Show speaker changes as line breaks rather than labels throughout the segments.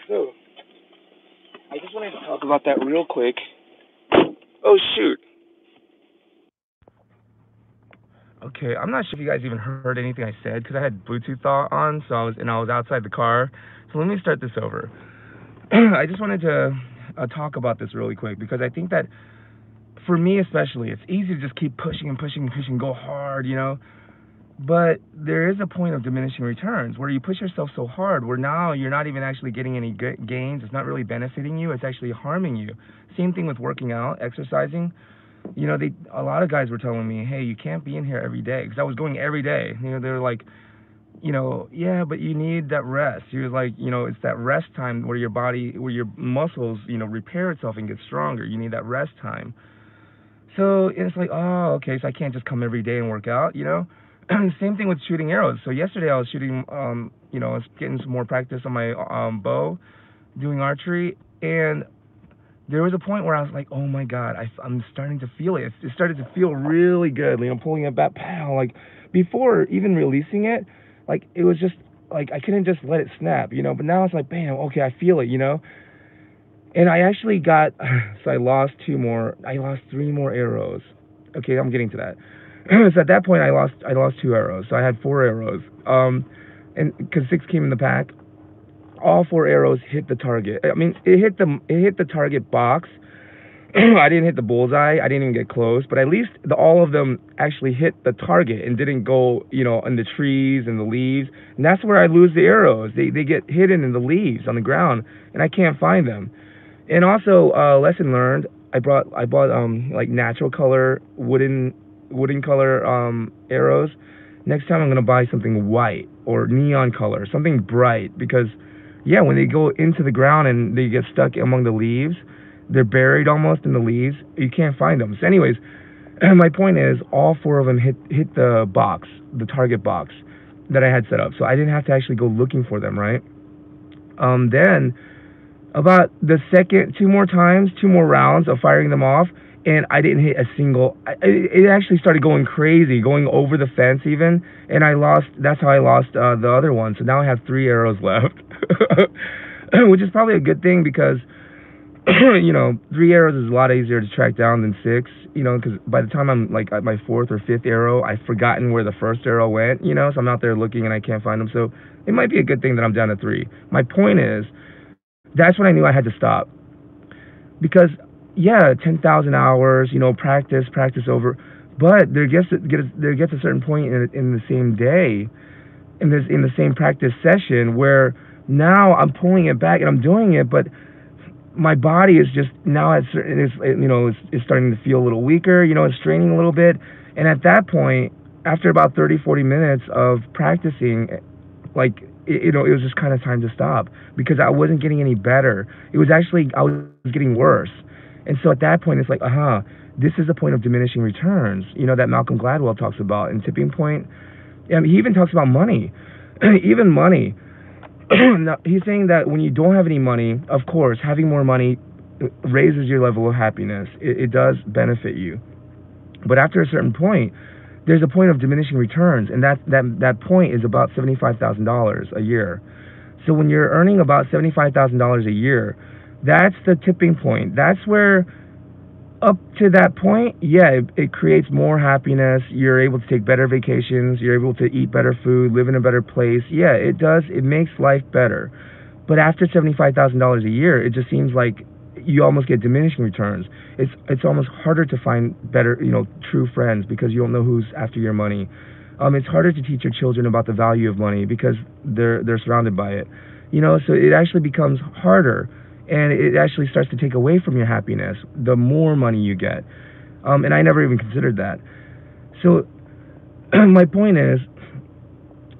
So, I just wanted to talk about that real quick. Oh, shoot. Okay, I'm not sure if you guys even heard anything I said because I had Bluetooth on, so I was outside the car. So let me start this over. I just wanted to talk about this really quick because I think that for me especially, it's easy to just keep pushing and pushing and pushing, go hard, you know. But there is a point of diminishing returns where you push yourself so hard where now you're not even actually getting any good gains. It's not really benefiting you. It's actually harming you. Same thing with working out, exercising. You know, a lot of guys were telling me, hey, you can't be in here every day because I was going every day. You know, they were like, you know, yeah, but you need that rest. You're like, you know, it's that rest time where your body, where your muscles, you know, repair itself and get stronger. You need that rest time. So it's like, oh, okay, so I can't just come every day and work out, you know? Same thing with shooting arrows. So yesterday I was shooting, you know, I was getting some more practice on my bow, doing archery, and there was a point where I was like, oh my God, I'm starting to feel it. It started to feel really good, you know, pulling it back, pow, like before even releasing it, like it was just like I couldn't just let it snap, you know. But now it's like, bam, okay, I feel it, you know. And I actually got, so I lost I lost three more arrows. Okay, I'm getting to that. So at that point, I lost two arrows. So I had four arrows. And because six came in the pack, all four arrows hit the target. I mean, it hit the target box. I didn't hit the bullseye. I didn't even get close, but at least all of them actually hit the target and didn't go, you know, in the trees and the leaves. And that's where I lose the arrows. They get hidden in the leaves on the ground, and I can't find them. And also, lesson learned. I bought like natural color wooden color arrows. Next time I'm gonna buy something white or neon color, something bright, because yeah, when they go into the ground and they get stuck among the leaves, they're buried almost in the leaves. You can't find them. So, anyways, my point is, all four of them hit the box, the target box that I had set up. So I didn't have to actually go looking for them, right? Then about the second, two more rounds of firing them off, and I didn't hit a single. It actually started going crazy, going over the fence even, and I lost. That's how I lost the other one. So now I have three arrows left, which is probably a good thing because you know, three arrows is a lot easier to track down than six. You know, because by the time I'm like at my fourth or fifth arrow, I've forgotten where the first arrow went. You know, so I'm out there looking and I can't find them. So it might be a good thing that I'm down to three. My point is, that's when I knew I had to stop. Because, yeah, 10,000 hours, you know, practice over. But there gets a certain point in the same day, in the same practice session, where now I'm pulling it back and I'm doing it, but my body is just now it's you know it's starting to feel a little weaker, you know, it's straining a little bit. And at that point, after about 30-40 minutes of practicing, like you know, it was just kind of time to stop because I wasn't getting any better. It was actually, I was getting worse. And so at that point, it's like, this is a point of diminishing returns, you know, that Malcolm Gladwell talks about. And tipping point, he even talks about money, even money. Now, he's saying that when you don't have any money, of course, having more money raises your level of happiness. It does benefit you. But after a certain point, there's a point of diminishing returns, and that point is about $75,000 a year. So when you're earning about $75,000 a year, that's the tipping point. That's where, up to that point, yeah, it creates more happiness. You're able to take better vacations. You're able to eat better food, live in a better place. Yeah, it does. It makes life better. But after $75,000 a year, it just seems like you almost get diminishing returns. It's almost harder to find better, you know, true friends because you don't know who's after your money. It's harder to teach your children about the value of money because they're surrounded by it. You know, so it actually becomes harder, and it actually starts to take away from your happiness the more money you get. And I never even considered that. So my point is,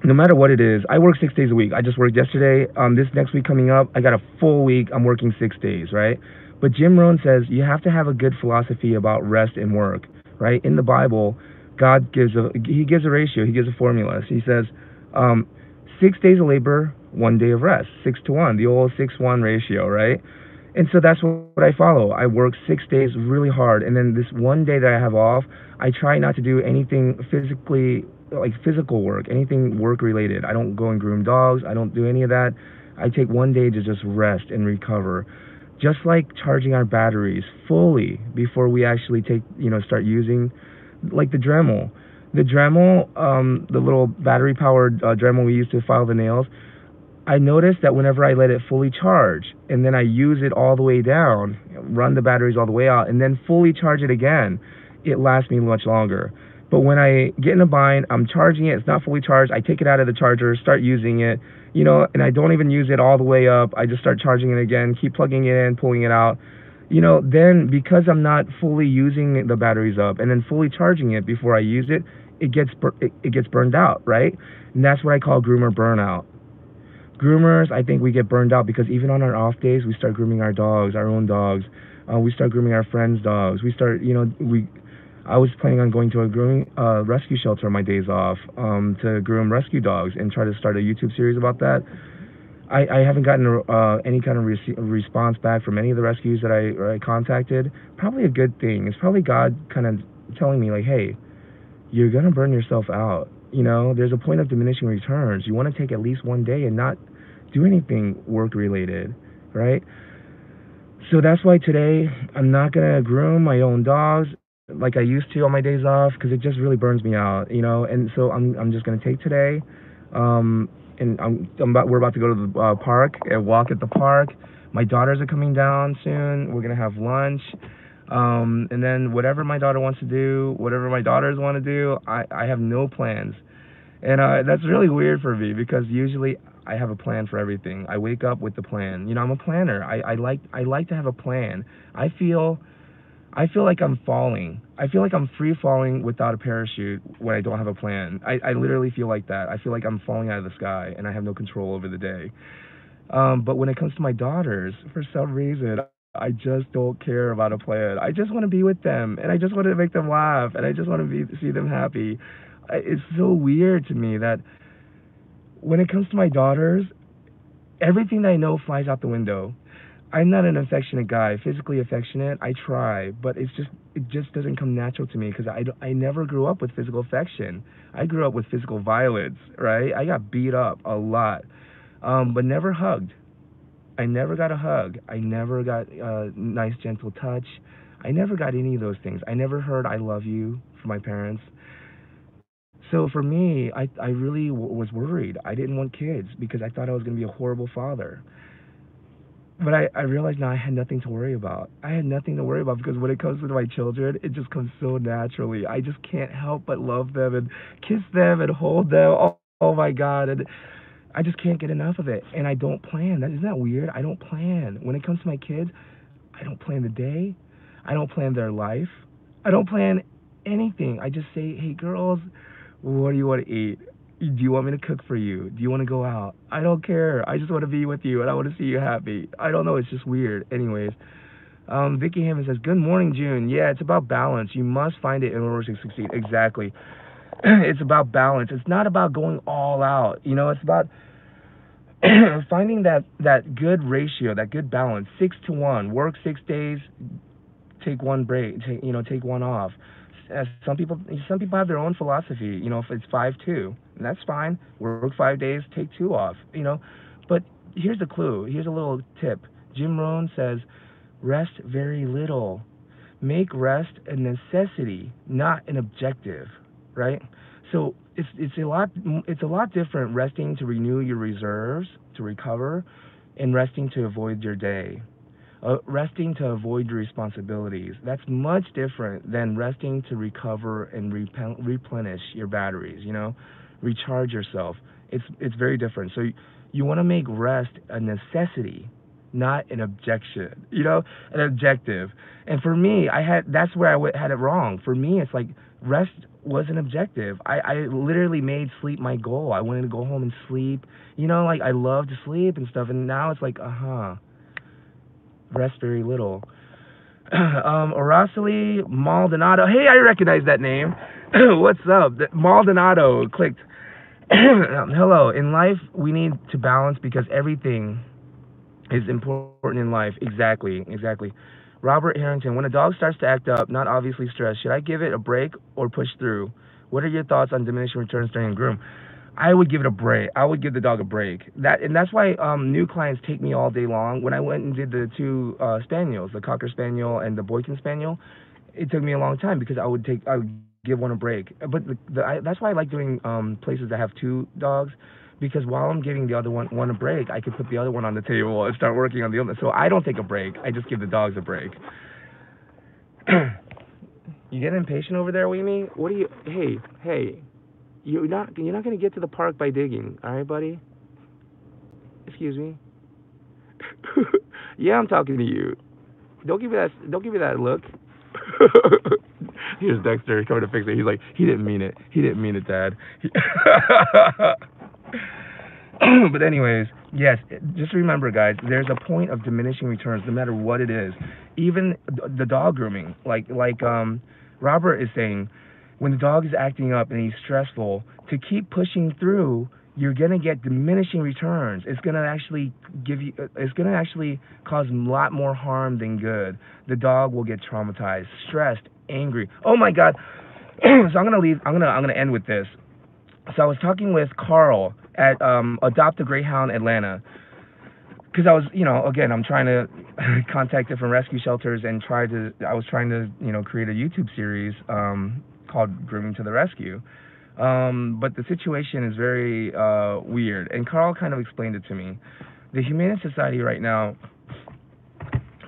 no matter what it is, I work 6 days a week. I just worked yesterday. This next week coming up, I got a full week. I'm working 6 days, right? But Jim Rohn says you have to have a good philosophy about rest and work, right? In the Bible, God gives a ratio. He gives a formula. So he says 6 days of labor, 1 day of rest, 6 to 1, the old 6-1 ratio, right? And so that's what I follow. I work 6 days really hard, and then this 1 day that I have off, I try not to do anything physically, like physical work, anything work related. I don't go and groom dogs. I don't do any of that. I take 1 day to just rest and recover, just like charging our batteries fully before we actually start using, like the Dremel. The Dremel, the little battery powered Dremel we use to file the nails, I noticed that whenever I let it fully charge and then I use it all the way down, run the batteries all the way out, and then fully charge it again, it lasts me much longer. But when I get in a bind, I'm charging it, it's not fully charged, I take it out of the charger, start using it, and I don't even use it all the way up. I just start charging it again, keep plugging it in, pulling it out. Then because I'm not fully using the batteries up and then fully charging it before I use it, it gets burned out, right? And that's what I call groomer burnout. Groomers, I think we get burned out because even on our off days, we start grooming our dogs, our own dogs. We start grooming our friends' dogs. I was planning on going to a grooming rescue shelter on my days off to groom rescue dogs and try to start a YouTube series about that. I haven't gotten any kind of response back from any of the rescues that I contacted. Probably a good thing. It's probably God kind of telling me, like, hey, you're going to burn yourself out. There's a point of diminishing returns. You want to take at least 1 day and not do anything work related, right? So that's why today I'm not going to groom my own dogs like I used to on my days off, because it just really burns me out, and so I'm just going to take today, and we're about to go to the park and walk at the park. My daughters are coming down soon. We're going to have lunch. And then whatever my daughter wants to do, whatever my daughters want to do, I have no plans. And that's really weird for me because usually I have a plan for everything. I wake up with the plan. I'm a planner. I like to have a plan. I feel like I'm falling. I feel like I'm free falling without a parachute when I don't have a plan. I literally feel like that. I feel like I'm falling out of the sky and I have no control over the day. But when it comes to my daughters, for some reason, I just don't care about a plan. I just want to be with them, and I just want to make them laugh, and I just want to see them happy. It's so weird to me that when it comes to my daughters, everything that I know flies out the window. I'm not an affectionate guy, physically affectionate. I try, but it just doesn't come natural to me because I never grew up with physical affection. I grew up with physical violence, right? I got beat up a lot, but never hugged. I never got a hug. I never got a nice, gentle touch. I never got any of those things. I never heard "I love you" from my parents. So for me, I really was worried. I didn't want kids because I thought I was going to be a horrible father. But I realized now I had nothing to worry about. I had nothing to worry about because when it comes to my children, it just comes so naturally. I just can't help but love them and kiss them and hold them. Oh my God. And I just can't get enough of it. And I don't plan. Isn't that weird? I don't plan. When it comes to my kids, I don't plan the day. I don't plan their life. I don't plan anything. I just say, hey, girls, what do you want to eat? Do you want me to cook for you? Do you want to go out? I don't care. I just want to be with you, and I want to see you happy. I don't know. It's just weird. Anyways, Vicky Hammond says, good morning, June. Yeah, it's about balance. You must find it in order to succeed. Exactly. It's about balance. It's not about going all out. It's about finding that good ratio, that good balance. 6 to 1. Work 6 days, take one break. Take one off. Some people have their own philosophy. If it's 5-2, and that's fine. Work 5 days, take 2 off. But here's the clue. Here's a little tip. Jim Rohn says, rest very little. Make rest a necessity, not an objective. Right? So it's a lot different resting to renew your reserves, to recover, and resting to avoid your day. Resting to avoid your responsibilities. That's much different than resting to recover and replenish your batteries, recharge yourself. It's very different. So you want to make rest a necessity, not an objection, an objective. And for me, that's where I had it wrong. For me, it's like rest was an objective. I literally made sleep my goal. I wanted to go home and sleep. I love to sleep and stuff. And now it's like, rest very little. Araceli Maldonado. Hey, I recognize that name. What's up? Maldonado clicked. Hello. In life, we need to balance because everything is important in life. Exactly. Robert Harrington, when a dog starts to act up, not obviously stressed, should I give it a break or push through? What are your thoughts on diminishing returns during a groom? I would give it a break. I would give the dog a break. That's why new clients take me all day long. When I went and did the two spaniels, the Cocker Spaniel and the Boykin Spaniel, it took me a long time because I would give one a break. But that's why I like doing places that have two dogs because while I'm giving the other one a break, I could put the other one on the table and start working on the other. So I don't take a break. I just give the dogs a break. You getting impatient over there, Weemy? What do you? Hey. You're not gonna get to the park by digging, all right, buddy? Excuse me. Yeah, I'm talking to you. Don't give me that look. Here's Dexter coming to fix it. He's like, he didn't mean it. He didn't mean it, Dad. But anyways, yes, just remember, guys, there's a point of diminishing returns, no matter what it is. Even the dog grooming, like Robert is saying, when the dog is acting up and he's stressful, to keep pushing through, you're gonna get diminishing returns. It's gonna actually cause a lot more harm than good. The dog will get traumatized, stressed, angry. Oh my God. So I'm gonna end with this. So I was talking with Carl at Adopt a Greyhound Atlanta because again, I'm trying to contact different rescue shelters and I was trying to, create a YouTube series called Grooming to the Rescue. But the situation is very weird, and Carl kind of explained it to me. The Humane Society right now.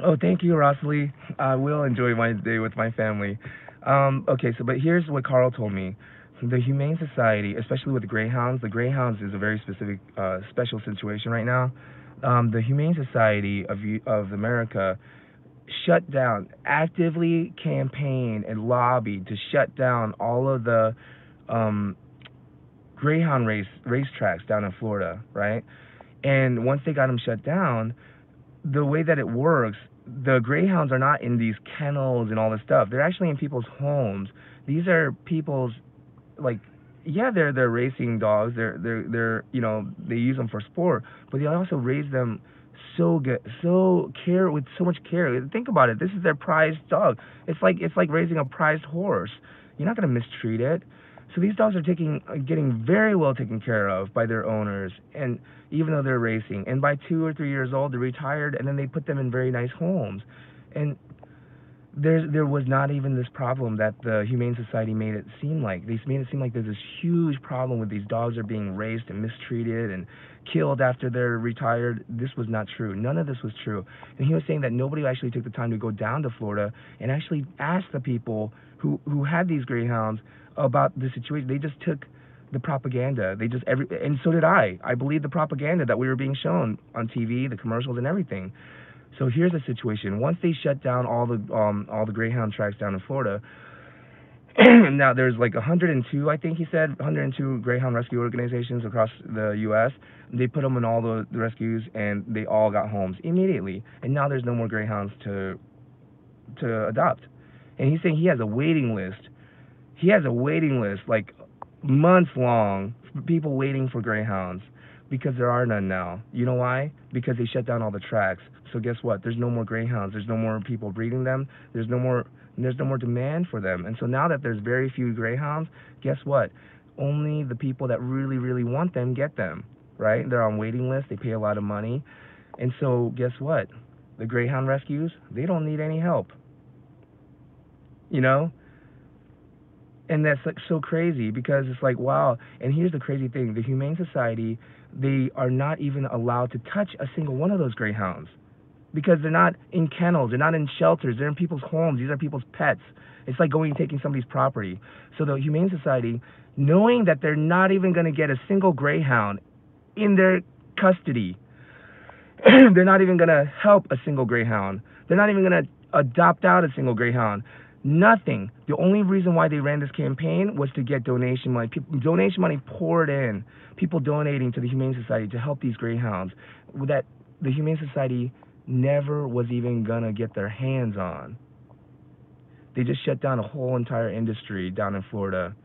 Oh, thank you, Rosalie. I will enjoy my day with my family. Okay, but here's what Carl told me. The Humane Society, especially with the Greyhounds is a very specific, special situation right now. The Humane Society of America shut down, actively campaigned and lobbied to shut down all of the um, Greyhound racetracks down in Florida, right? And once they got them shut down, the way that it works, the Greyhounds are not in these kennels and all this stuff. They're actually in people's homes. These are people's, like, yeah, they're racing dogs. They're they use them for sport, but they also raise them so good, with so much care. Think about it. This is their prized dog. It's like raising a prized horse. You're not gonna mistreat it. So these dogs are getting very well taken care of by their owners, and even though they're racing, and by 2 or 3 years old, they're retired, and then they put them in very nice homes, and there was not even this problem that the Humane Society made it seem like. They made it seem like there's this huge problem with these dogs are being raised and mistreated and killed after they're retired. This was not true. None of this was true. And he was saying that nobody actually took the time to go down to Florida and actually ask the people who had these Greyhounds about the situation. They just took the propaganda. And so did I. I believed the propaganda that we were being shown on TV, the commercials and everything. So here's the situation. Once they shut down all the Greyhound tracks down in Florida, now there's like 102, I think he said, 102 Greyhound rescue organizations across the U.S. They put them in all the rescues, and they all got homes immediately. And now there's no more Greyhounds to adopt. And he's saying he has a waiting list. He has a waiting list, like months long, for people waiting for Greyhounds. Because there are none now. You know why? Because they shut down all the tracks. So guess what? There's no more Greyhounds. There's no more people breeding them. There's no more demand for them. And so now that there's very few Greyhounds, guess what? Only the people that really, really want them get them, right? They're on waiting lists. They pay a lot of money. And so guess what? The Greyhound rescues, they don't need any help. You know? And that's like so crazy because it's like, wow. And here's the crazy thing. The Humane Society, they are not even allowed to touch a single one of those Greyhounds because they're not in kennels. They're not in shelters. They're in people's homes. These are people's pets. It's like going and taking somebody's property. So the Humane Society, knowing that they're not even going to get a single Greyhound in their custody, they're not even going to help a single Greyhound. They're not even going to adopt out a single Greyhound. Nothing. The only reason why they ran this campaign was to get donation money. Donation money poured in. People donating to the Humane Society to help these Greyhounds that the Humane Society never was even gonna get their hands on. They just shut down a whole entire industry down in Florida.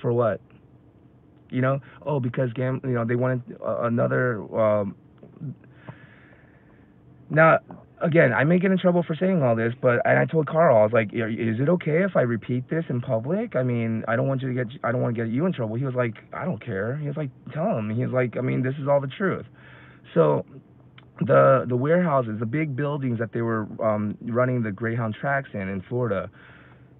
For what? You know, oh, because they wanted another. Now, again, I may get in trouble for saying all this, but and I told Carl, I was like, is it okay if I repeat this in public? I mean, I don't want to get you in trouble. He was like, I don't care. He was like, tell him. He was like, I mean, this is all the truth. So the warehouses, the big buildings that they were running the Greyhound tracks in Florida,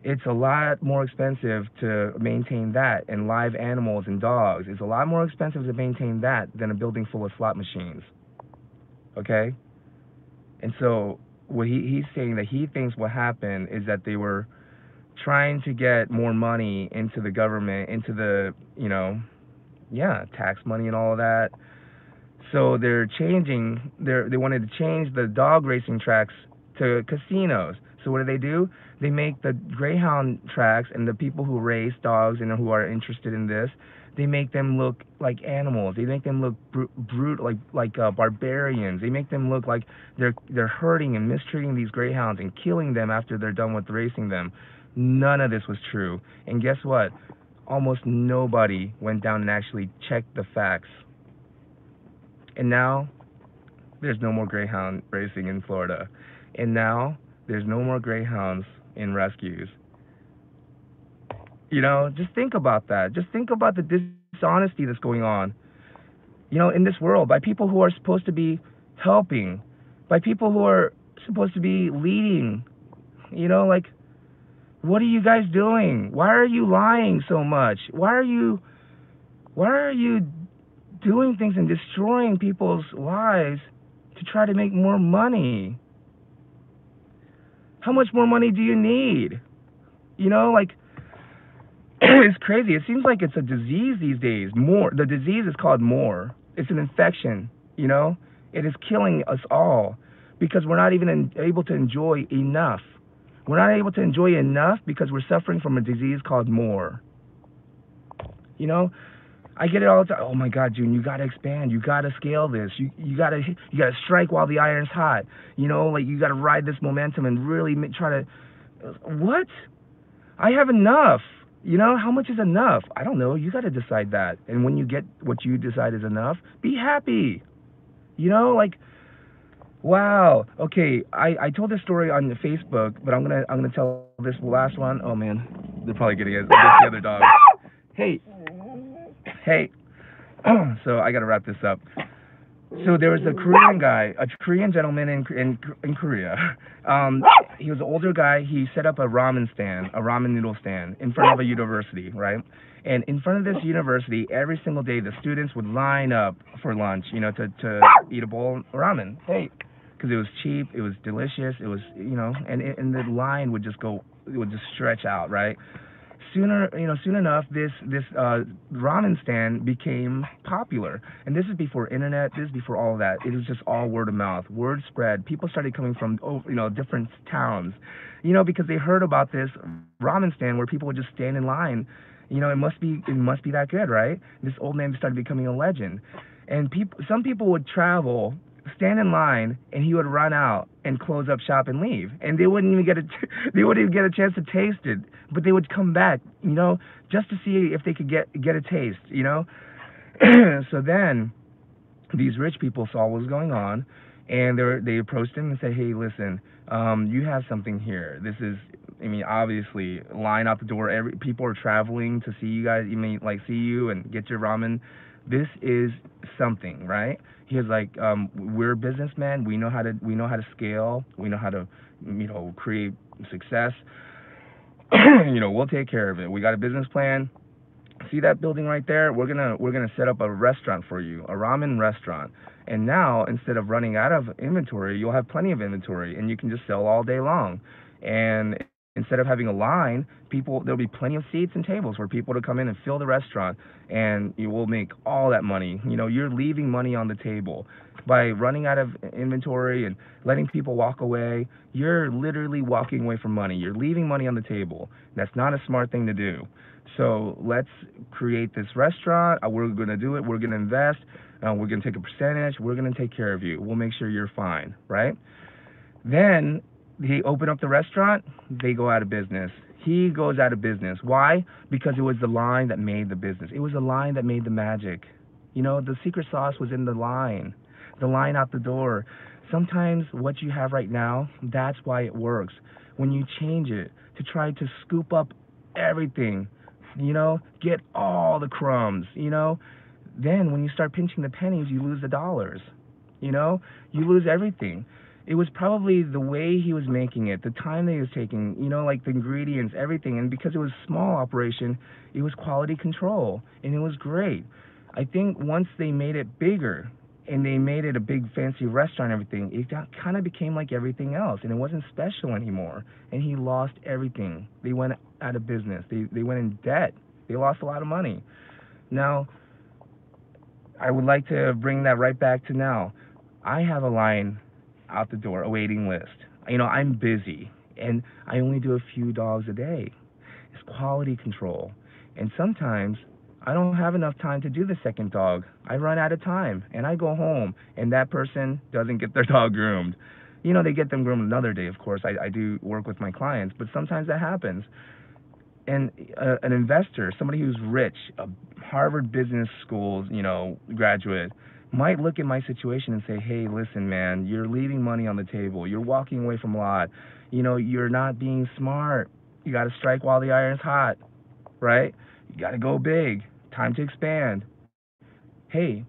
it's a lot more expensive to maintain that, and live animals and dogs. It's a lot more expensive to maintain that than a building full of slot machines. Okay? And so what he's saying that he thinks what happened is that they were trying to get more money into the government, into the, tax money and all of that. So they wanted to change the dog racing tracks to casinos. So what do? They make the Greyhound tracks, and the people who race dogs and who are interested in this, they make them look like animals. They make them look brute, like barbarians. They make them look like they're hurting and mistreating these greyhounds and killing them after they're done with racing them. None of this was true. And guess what? Almost nobody went down and actually checked the facts. And now there's no more greyhound racing in Florida. And now there's no more greyhounds in rescues. Just think about that. Just think about the dishonesty that's going on, in this world, by people who are supposed to be helping, by people who are supposed to be leading. Like, what are you guys doing? Why are you lying so much? Why are you doing things and destroying people's lives to try to make more money? How much more money do you need? Like, it's crazy. It seems like it's a disease these days. The disease is called more. It's an infection. It is killing us all because we're not even able to enjoy enough. We're not able to enjoy enough because we're suffering from a disease called more. I get it all the time. Oh my God, June, you gotta expand. You gotta scale this. You gotta strike while the iron's hot. Like you gotta ride this momentum and really try to. What? I have enough. How much is enough? I don't know. You gotta decide that. And when you get what you decide is enough, be happy. Like, wow. Okay, I told this story on Facebook, but I'm gonna tell this last one. Oh man, they're probably getting it. It's the other dog. Hey. So I gotta wrap this up. So there was a Korean gentleman in Korea. He was an older guy. He set up a ramen noodle stand in front of a university, right? And in front of this university, every single day, the students would line up for lunch, to eat a bowl of ramen. Hey, because it was cheap, it was delicious, it was, and the line would just stretch out, right? Soon enough, this ramen stand became popular, and this is before internet. This is before all of that. It was just all word of mouth. Word spread. People started coming from different towns, because they heard about this ramen stand where people would just stand in line. It must be that good, right? This old man started becoming a legend, and some people would travel, stand in line, and he would run out and close up shop and leave, and they wouldn't even get a chance to taste it, but they would come back, just to see if they could get a taste, So then these rich people saw what was going on, and they approached him and said, hey, listen, you have something here. This is, obviously, line out the door. People are traveling to see you guys, see you and get your ramen. This is something, right? He was like, we're businessmen. We know how to scale. We know how to, create success. We'll take care of it. We got a business plan. See that building right there? We're gonna set up a restaurant for you, a ramen restaurant. And now, instead of running out of inventory, you'll have plenty of inventory, and you can just sell all day long. And instead of having a line, there'll be plenty of seats and tables for people to come in and fill the restaurant, and you will make all that money. You're leaving money on the table. By running out of inventory and letting people walk away, you're literally walking away from money. You're leaving money on the table. That's not a smart thing to do. So let's create this restaurant. We're going to do it. We're going to invest. We're going to take a percentage. We're going to take care of you. We'll make sure you're fine, right? Then They open up the restaurant, they go out of business. He goes out of business. Why? Because it was the line that made the business. It was the line that made the magic. You know, the secret sauce was in the line out the door. Sometimes what you have right now, that's why it works. When you change it to try to scoop up everything, get all the crumbs, then when you start pinching the pennies, you lose the dollars. You lose everything. It was probably the way he was making it, the time that he was taking, like the ingredients, everything. And because it was a small operation, it was quality control, and it was great. I think once they made it bigger and they made it a big fancy restaurant and everything, it kind of became like everything else, and it wasn't special anymore. And he lost everything. They went out of business. They went in debt. They lost a lot of money. Now, I would like to bring that right back to now. I have a line out the door, a waiting list. I'm busy, and I only do a few dogs a day. It's quality control. And sometimes I don't have enough time to do the second dog. I run out of time, and I go home, and that person doesn't get their dog groomed. They get them groomed another day, of course. I do work with my clients, but sometimes that happens. And an investor, somebody who's rich, a Harvard Business School, graduate, might look at my situation and say, hey, listen, man, you're leaving money on the table. You're walking away from a lot. You're not being smart. You got to strike while the iron's hot, right? You got to go big. Time to expand. Hey,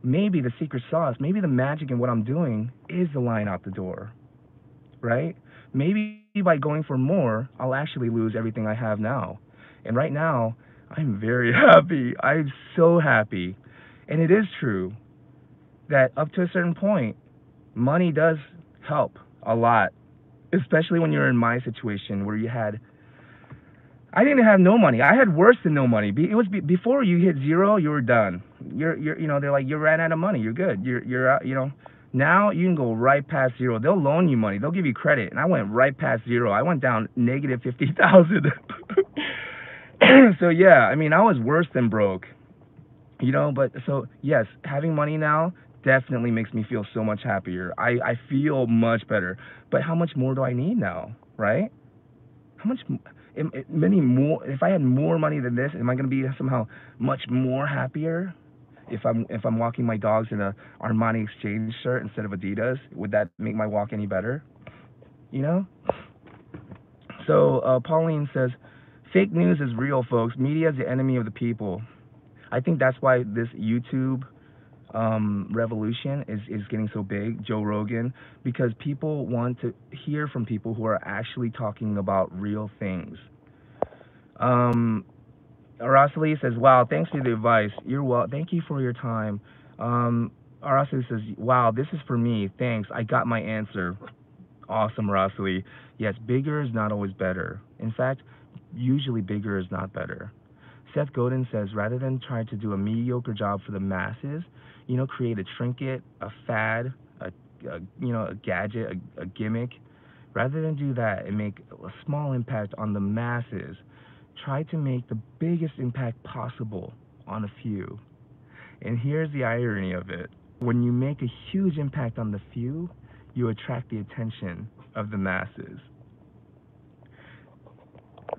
maybe the secret sauce, maybe the magic in what I'm doing is the line out the door, right? Maybe by going for more, I'll actually lose everything I have now. And right now, I'm very happy. I'm so happy. And it is true that up to a certain point, money does help a lot, especially when you're in my situation where I didn't have no money. I had worse than no money. It was before you hit zero, you were done. They're like, you ran out of money. You're good. You're out. Now you can go right past zero. They'll loan you money. They'll give you credit. And I went right past zero. I went down negative 50,000. So yeah, I was worse than broke. But so yes, having money now definitely makes me feel so much happier. I feel much better. But how much more do I need now, right? How much many more? If I had more money than this, am I going to be somehow much more happier? If I'm walking my dogs in a Armani Exchange shirt instead of Adidas, would that make my walk any better? So Pauline says, fake news is real, folks. Media is the enemy of the people. I think that's why this YouTube revolution is getting so big, Joe Rogan, because people want to hear from people who are actually talking about real things. Araceli says, wow, thanks for the advice. Thank you for your time. Araceli says, wow, this is for me. Thanks. I got my answer. Awesome, Araceli. Yes, bigger is not always better. In fact, usually bigger is not better. Seth Godin says, rather than try to do a mediocre job for the masses, create a trinket, a fad, a gadget, a gimmick. Rather than do that and make a small impact on the masses, try to make the biggest impact possible on a few. And here's the irony of it. When you make a huge impact on the few, you attract the attention of the masses.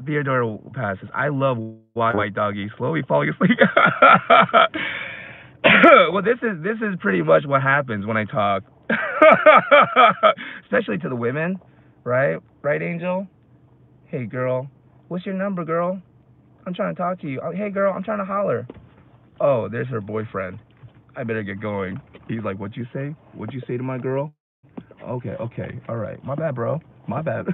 Theodore passes. I love white doggy slowly falling asleep. Well, this is pretty much what happens when I talk, especially to the women, right? Right, Angel? Hey, girl, what's your number, girl? I'm trying to talk to you. Oh, hey, girl, I'm trying to holler. Oh, there's her boyfriend. I better get going. He's like, what'd you say? What'd you say to my girl? Okay, all right. My bad, bro. My bad.